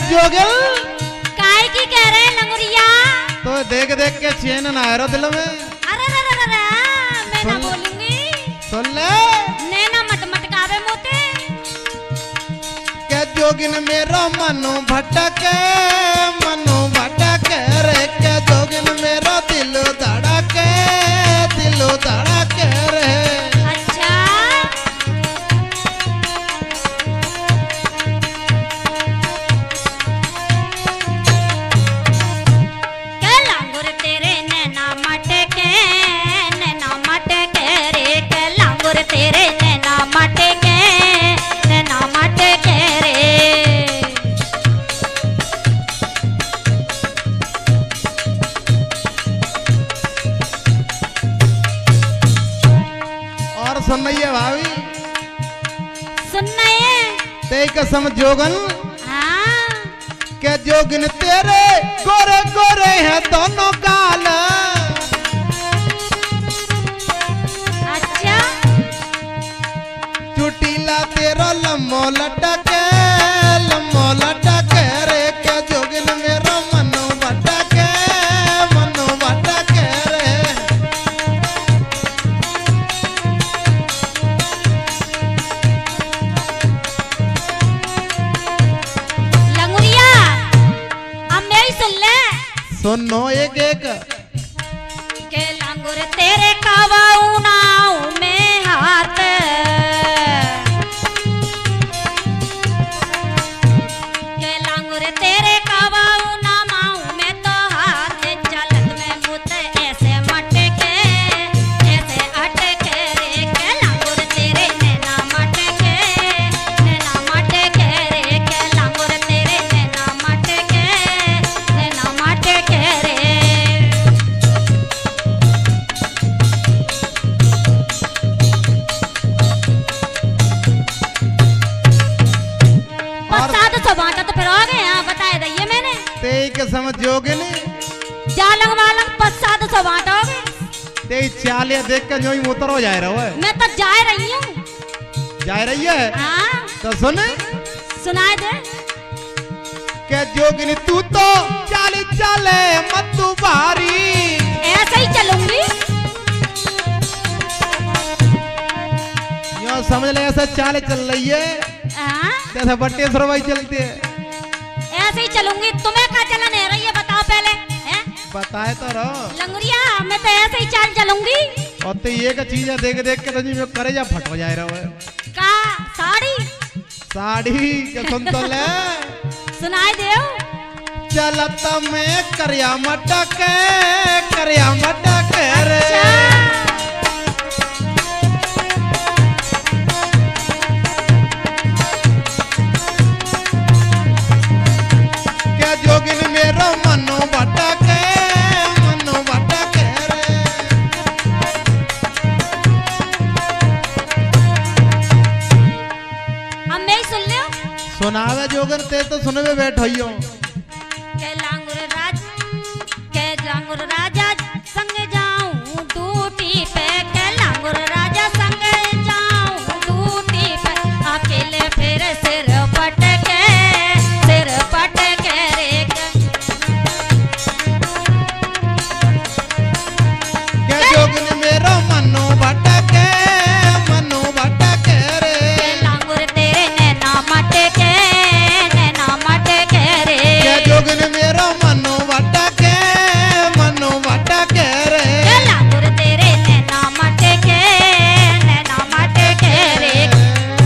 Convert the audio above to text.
जोगिल काय की कह रहे हैं लंगुरिया? तो देख देख के चैन ना आ रहा दिल में। अरे रे रे रे मैं ना बोलूंगी। सुन ले नैना मट मटकावे मोते। क्या जोगिन मेरा मनो भटके रे, क्या जोगिन मेरा दिल धड़के रे। अच्छा के लांगुर तेरे नैना मटके रे, के लांगुर तेरे नैना मटके रे। और सुन रही है भाभी? सुनना है? ते कसम जोगन हाँ के जोगिन तेरे गोरे गोरे हैं दोनों गाल। अच्छा चुटीला तेरा लम्बो लटके रे, क्या जोगिन मेरा मनो भटके रे। लंगुरिया अब मेरी सुन ले। सुनो एक एक के लांगुर तेरे कावाऊ नाऊ में हाथ, के लांगुर तेरे कावाऊ ना माऊ में तो हाथ, चलत में मुत ऐसे मटके रे, के लांगुर तेरे नैना मटके रे, के लांगुर तेरे नैना मटके रे। साधु तो बांटा तो फिर आ गए। हाँ बताए दइए मैंने। ते के समझ जोगिन जालंग वालंग पसाद तो बांटा हो गए। ते चालिया देख कर जो ही मुतर हो जाए रहा है। मैं तो जा रही हूँ। जा रही है हाँ तो सुन सुनाए दे। के जोगिन तू तो चाले मत तू भारी। ऐसे ही चलूंगी। यो समझ ले ऐसा चाले चल रही है हाँ जैसा बट्टे सरवाई चलती है। ऐसे ही चलूंगी। तुम्हें क्या चलन है रही है बताओ पहले है? बताए तो रहो लंगुरिया मैं तो ऐसे ही चाल चलूंगी। और तो ये का चीज है देख देख के तो जी में करे जा फट हो जाए रहा है। का साड़ी साड़ी के सुन तो ले सुनाए दे। चलत में करिया मटके रे। क्या जोगिन मेरा मनो भटके रे। अब मैं ही सुन ले। सुनावे जोगन ते तो सुनवे बैठ होइयो। के लांगुर राज